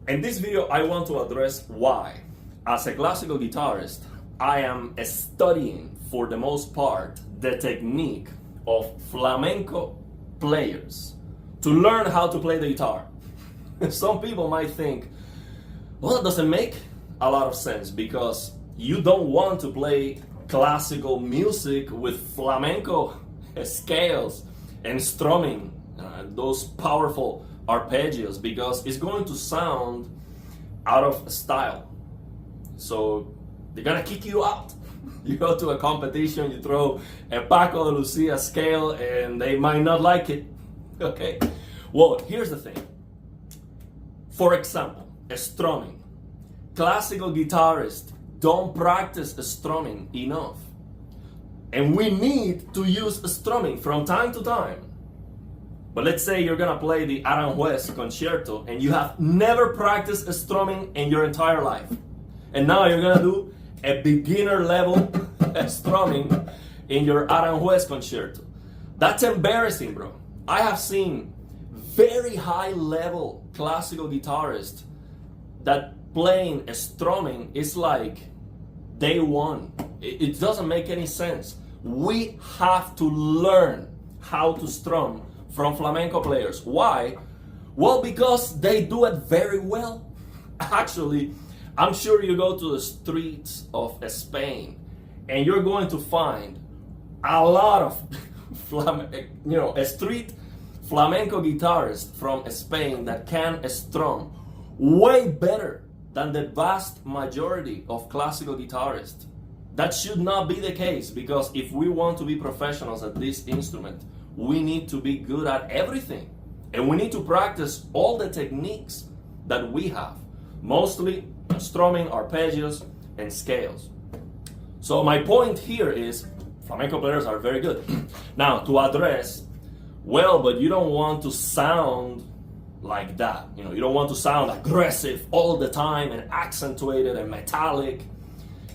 In this video, I want to address why, as a classical guitarist, I am studying, for the most part, the technique of flamenco players to learn how to play the guitar. Some people might think, well, it doesn't make a lot of sense because you don't want to play classical music with flamenco scales and strumming, those powerful arpeggios, because it's going to sound out of style. So they're gonna kick you out. You go to a competition, you throw a Paco de Lucia scale, and they might not like it. Okay? Well, here's the thing. For example, strumming. Classical guitarists don't practice strumming enough. And we need to use strumming from time to time. But let's say you're gonna play the Aranjuez concerto and you have never practiced strumming in your entire life. And now you're gonna do a beginner level strumming in your Aranjuez concerto. That's embarrassing, bro. I have seen very high level classical guitarists that playing strumming is like day one. It doesn't make any sense. We have to learn how to strum from flamenco players. Why? Well, because they do it very well. Actually, I'm sure you go to the streets of Spain and you're going to find a lot of street flamenco guitarists from Spain that can strum way better than the vast majority of classical guitarists. That should not be the case, because if we want to be professionals at this instrument, we need to be good at everything. And we need to practice all the techniques that we have, mostly strumming, arpeggios, and scales. So my point here is flamenco players are very good. Now, to address, well, but you don't want to sound like that. You don't want to sound aggressive all the time and accentuated and metallic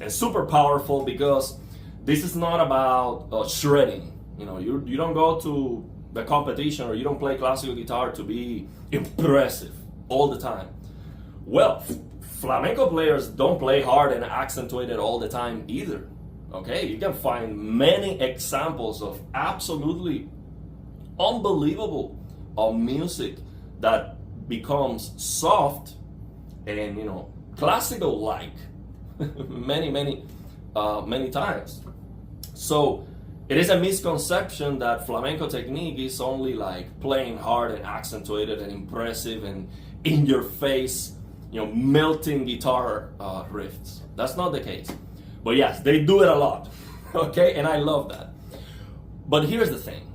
and super powerful, because this is not about shredding. You don't go to the competition, or you don't play classical guitar to be impressive all the time. Well, flamenco players don't play hard and accentuated all the time either. Okay, you can find many examples of absolutely unbelievable music that becomes soft and classical like many times. So it is a misconception that flamenco technique is only like playing hard and accentuated and impressive and in your face, melting guitar riffs. That's not the case. But yes, they do it a lot. Okay, and I love that. But here's the thing.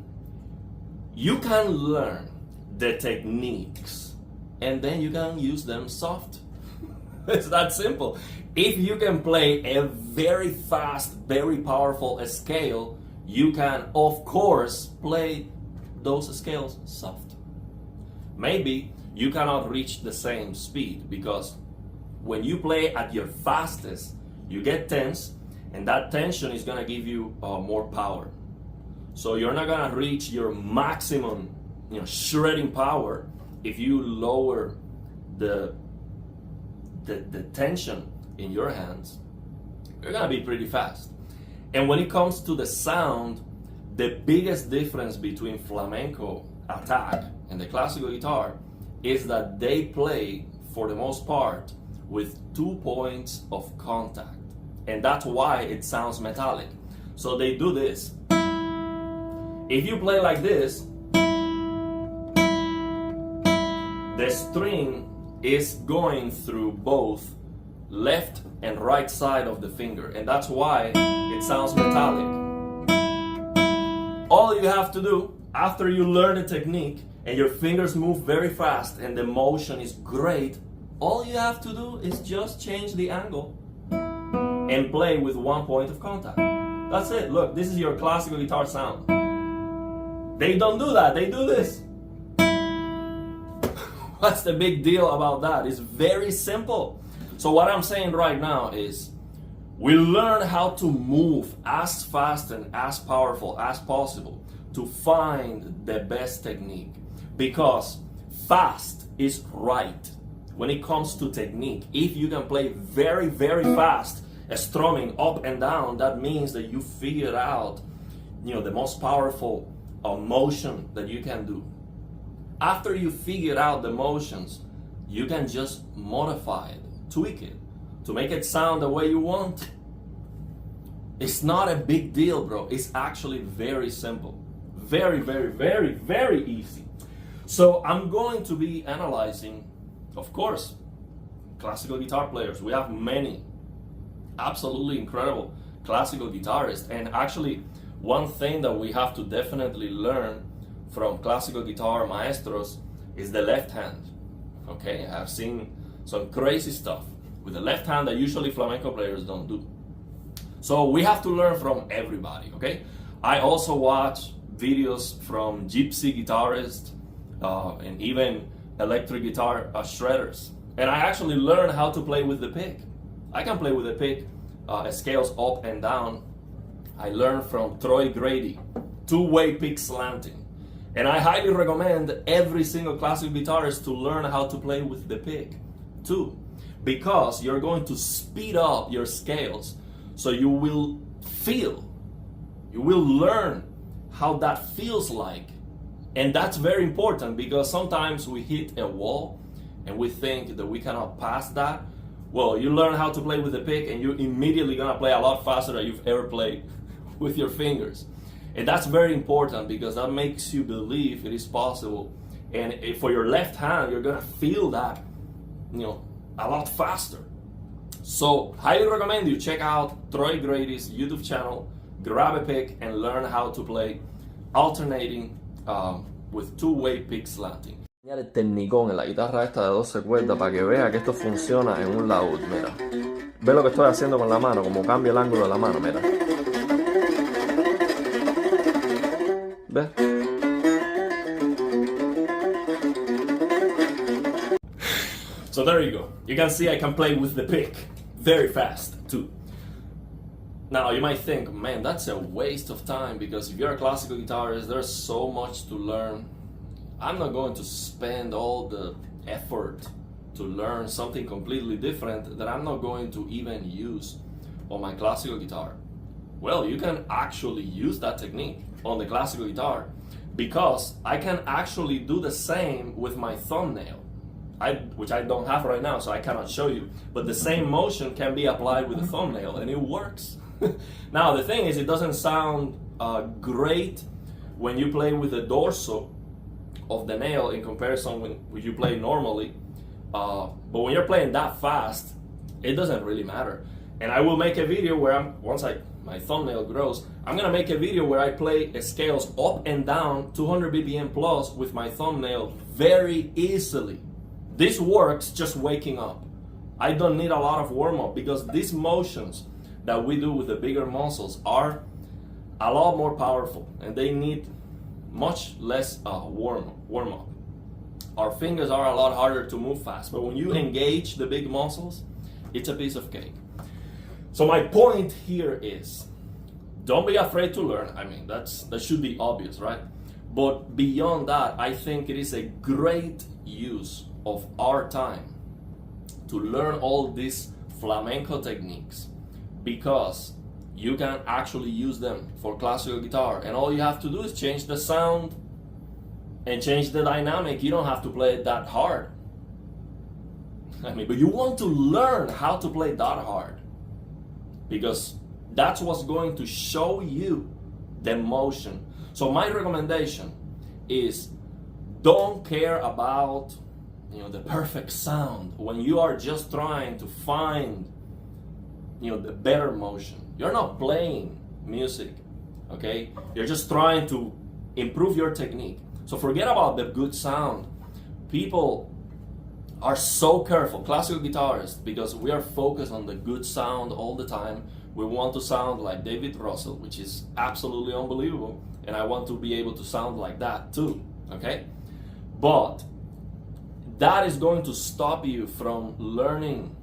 You can learn the techniques and then you can use them soft. It's that simple. If you can play a very fast, very powerful scale, you can, of course, play those scales soft. Maybe you cannot reach the same speed, because when you play at your fastest, you get tense, and that tension is gonna give you more power. So you're not gonna reach your maximum, shredding power if you lower the tension in your hands. You're gonna be pretty fast. And when it comes to the sound, the biggest difference between flamenco attack and the classical guitar is that they play, for the most part, with 2 points of contact. And that's why it sounds metallic. So they do this. If you play like this, the string is going through both left and right side of the finger, and that's why it sounds metallic. All you have to do after you learn the technique and your fingers move very fast and the motion is great, all you have to do is just change the angle and play with 1 point of contact. That's it. Look, this is your classical guitar sound. They don't do that, they do this. What's the big deal about that? It's very simple. So what I'm saying right now is we learn how to move as fast and as powerful as possible to find the best technique, because fast is right, when it comes to technique. If you can play very, very fast, strumming up and down, that means that you figured out, the most powerful motion that you can do. After you figured out the motions, you can just modify it, tweak it, to make it sound the way you want. It's not a big deal, bro. It's actually very simple. Very, very, very, very easy. So I'm going to be analyzing, of course, classical guitar players. We have many absolutely incredible classical guitarists. And actually, one thing that we have to definitely learn from classical guitar maestros is the left hand. Okay, I've seen some crazy stuff with the left hand that usually flamenco players don't do. So we have to learn from everybody, okay? I also watch videos from gypsy guitarists and even electric guitar shredders. And I actually learned how to play with the pick. I can play with the pick, scales up and down. I learned from Troy Grady, two-way pick slanting. And I highly recommend every single classical guitarist to learn how to play with the pick too, because you're going to speed up your scales, so you will learn how that feels like. And that's very important, because sometimes we hit a wall and we think that we cannot pass that. Well, you learn how to play with the pick and you're immediately gonna play a lot faster than you've ever played with your fingers. And that's very important, because that makes you believe it is possible. And for your left hand, you're gonna feel that, a lot faster. So highly recommend you check out Troy Grady's YouTube channel, grab a pick and learn how to play alternating with two-way pick slanting. El técnicón en la guitarra esta de 12 cuerdas para que vea que esto funciona en un laúd. Mira, ve lo que estoy haciendo con la mano, como cambia el ángulo de la mano, mira. ¿Ves? So there you go. You can see I can play with the pick very fast too. Now you might think, man, that's a waste of time, because if you're a classical guitarist, there's so much to learn. I'm not going to spend all the effort to learn something completely different that I'm not going to even use on my classical guitar. Well, you can actually use that technique on the classical guitar, because I can actually do the same with my thumbnail, which I don't have right now, so I cannot show you. But the same motion can be applied with the thumbnail, and it works. Now, the thing is, it doesn't sound great when you play with the dorso of the nail in comparison when you play normally. But when you're playing that fast, it doesn't really matter. And I will make a video where once my thumbnail grows, I'm gonna make a video where I play scales up and down 200 BPM plus with my thumbnail very easily. This works just waking up. I don't need a lot of warm-up, because these motions that we do with the bigger muscles are a lot more powerful, and they need much less warm-up. Our fingers are a lot harder to move fast, but when you engage the big muscles, it's a piece of cake. So my point here is, don't be afraid to learn. I mean, that should be obvious, right? But beyond that, I think it is a great use of our time to learn all these flamenco techniques, because you can actually use them for classical guitar, and all you have to do is change the sound and change the dynamic. You don't have to play it that hard. I mean, but you want to learn how to play that hard, because that's what's going to show you the motion. So my recommendation is, don't care about the perfect sound when you are just trying to find the better motion. You're not playing music, okay? You're just trying to improve your technique. So forget about the good sound. People are so careful, classical guitarists, because we are focused on the good sound all the time. We want to sound like David Russell, which is absolutely unbelievable, and I want to be able to sound like that too, okay? But that is going to stop you from learning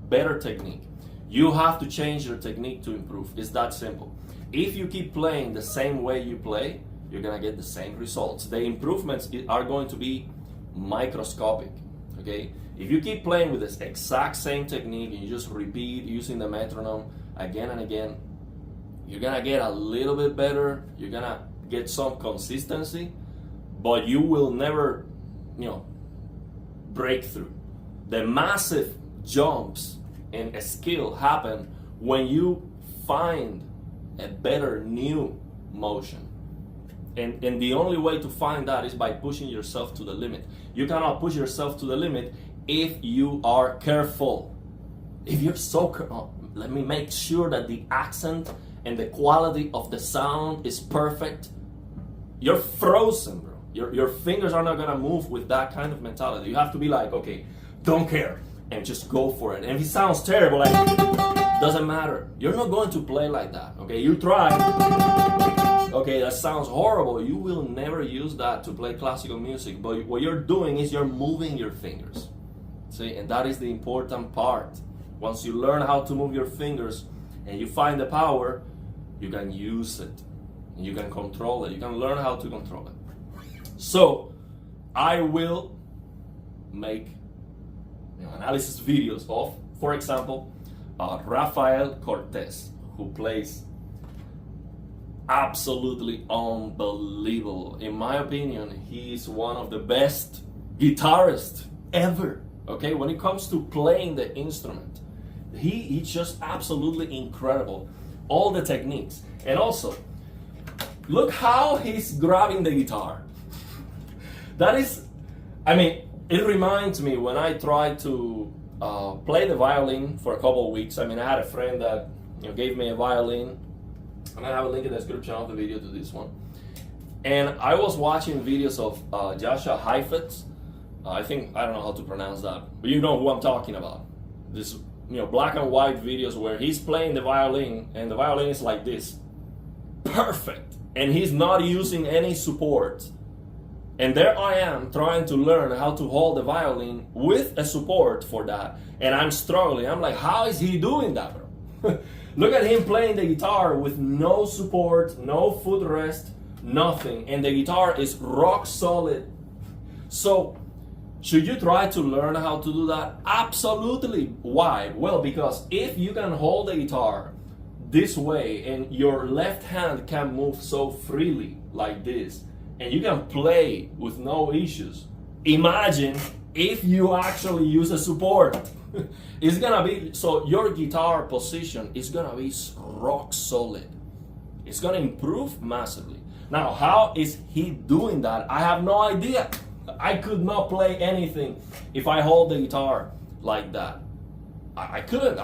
better technique. You have to change your technique to improve. It's that simple. If you keep playing the same way you play, you're gonna get the same results. The improvements are going to be microscopic. Okay, if you keep playing with this exact same technique and you just repeat using the metronome again and again, you're gonna get a little bit better, you're gonna get some consistency, but you will never, break through. The massive jumps in a skill happen when you find a better new motion. And the only way to find that is by pushing yourself to the limit. You cannot push yourself to the limit if you are careful. If you're so careful, let me make sure that the accent and the quality of the sound is perfect. You're frozen, bro. Your fingers are not gonna move with that kind of mentality. You have to be like, okay, don't care, and just go for it. And if it sounds terrible, like, doesn't matter. You're not going to play like that, okay? You try. Okay, that sounds horrible. You will never use that to play classical music, but what you're doing is you're moving your fingers. See, and that is the important part. Once you learn how to move your fingers and you find the power, you can use it. You can control it. You can learn how to control it. So, I will make analysis videos of, for example, Rafael Cortez, who plays absolutely unbelievable. In my opinion, he's one of the best guitarists ever. Okay, when it comes to playing the instrument, he's just absolutely incredible. All the techniques, and also look how he's grabbing the guitar. That is, it reminds me when I tried to play the violin for a couple of weeks. I had a friend that gave me a violin. I'm gonna have a link in the description of the video to this one. And I was watching videos of Joshua Heifetz. I don't know how to pronounce that, but you know who I'm talking about. This, black and white videos where he's playing the violin and the violin is like this. Perfect. And he's not using any support. And there I am trying to learn how to hold the violin with a support for that. And I'm struggling. I'm like, how is he doing that, bro? Look at him playing the guitar with no support, no footrest, nothing. And the guitar is rock solid. So, should you try to learn how to do that? Absolutely. Why? Well, because if you can hold the guitar this way and your left hand can move so freely like this, and you can play with no issues, imagine if you actually use a support. It's gonna be, so your guitar position is gonna be rock solid. It's gonna improve massively. Now, how is he doing that? I have no idea. I could not play anything if I hold the guitar like that. I couldn't.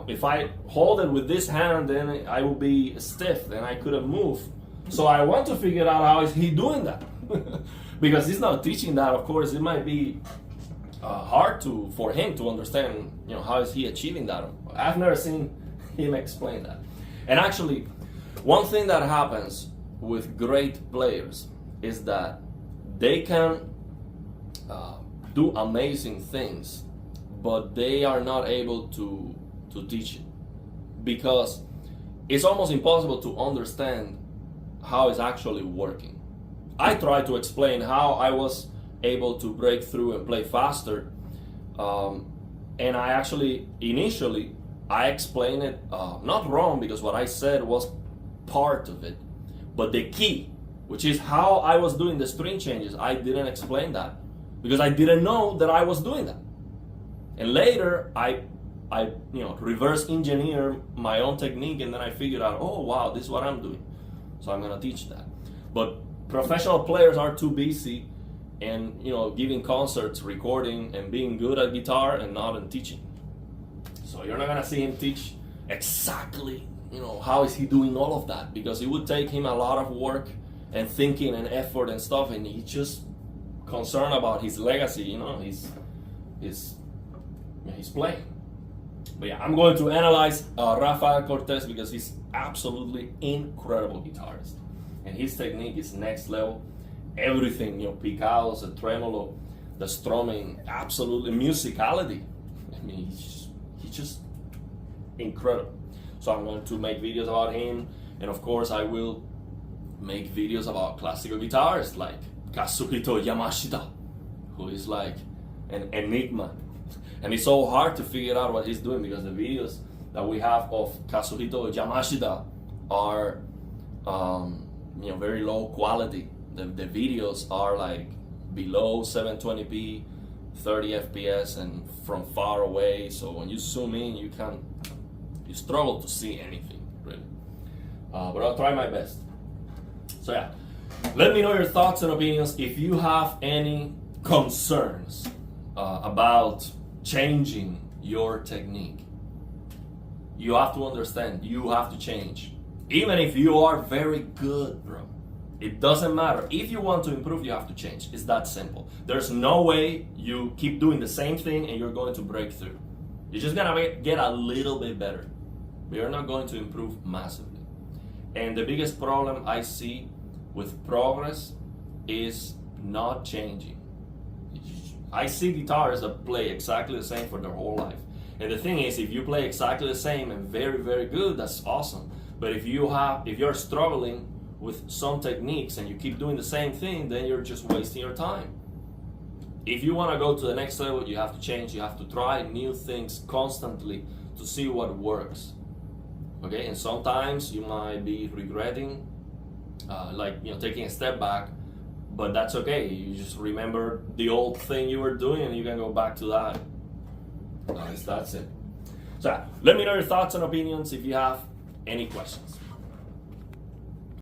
If I hold it with this hand, then I would be stiff and I couldn't move. So I want to figure out how is he doing that. Because he's not teaching that, of course. It might be hard for him to understand, how is he achieving that. I've never seen him explain that. And actually, one thing that happens with great players is that they can do amazing things, but they are not able to teach it, because it's almost impossible to understand how it's actually working. I tried to explain how I was able to break through and play faster, and I actually initially I explained it not wrong, because what I said was part of it, but the key, which is how I was doing the string changes, I didn't explain that because I didn't know that I was doing that. And later I reverse engineer my own technique, and then I figured out, oh wow, this is what I'm doing, so I'm gonna teach that. But professional players are too busy and giving concerts, recording, and being good at guitar and not in teaching. So you're not gonna see him teach exactly how is he doing all of that, because it would take him a lot of work and thinking and effort and stuff, and he's just concerned about his legacy. He's playing. But yeah, I'm going to analyze Rafael Cortez because he's absolutely incredible guitarist, and his technique is next level. Everything, picados, the tremolo, the strumming, absolutely musicality. He's just incredible. So I'm going to make videos about him, and of course I will make videos about classical guitarists like Kazuhito Yamashita, who is like an enigma. And it's so hard to figure out what he's doing because the videos that we have of Kazuhito Yamashita are very low quality. The videos are like below 720p, 30 FPS, and from far away. So when you zoom in, you struggle to see anything really. But I'll try my best. So yeah, let me know your thoughts and opinions. If you have any concerns about changing your technique, you have to understand, you have to change. Even if you are very good, bro, it doesn't matter. If you want to improve, you have to change. It's that simple. There's no way you keep doing the same thing and you're going to break through. You're just gonna get a little bit better, but you're not going to improve massively. And the biggest problem I see with progress is not changing. I see guitarists that play exactly the same for their whole life. And the thing is, if you play exactly the same and very, very good, that's awesome. But if you're struggling with some techniques and you keep doing the same thing, then you're just wasting your time. If you want to go to the next level, you have to change. You have to try new things constantly to see what works. Okay, and sometimes you might be regretting, taking a step back, but that's okay. You just remember the old thing you were doing and you can go back to that. It's that simple. So let me know your thoughts and opinions if you have any questions.